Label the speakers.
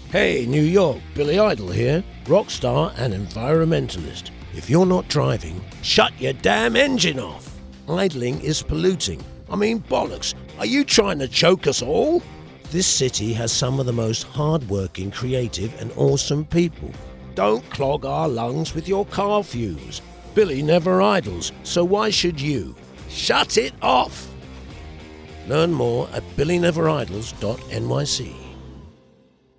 Speaker 1: Hey, New York, Billy Idol here, rock star and environmentalist. If you're not driving, shut your damn engine off. Idling is polluting. I mean, bollocks, are you trying to choke us all? This city has some of the most hard-working, creative and awesome people. Don't clog our lungs with your car fumes. Billy never idles, so why should you? Shut it off! Learn more at billyneveridles.nyc.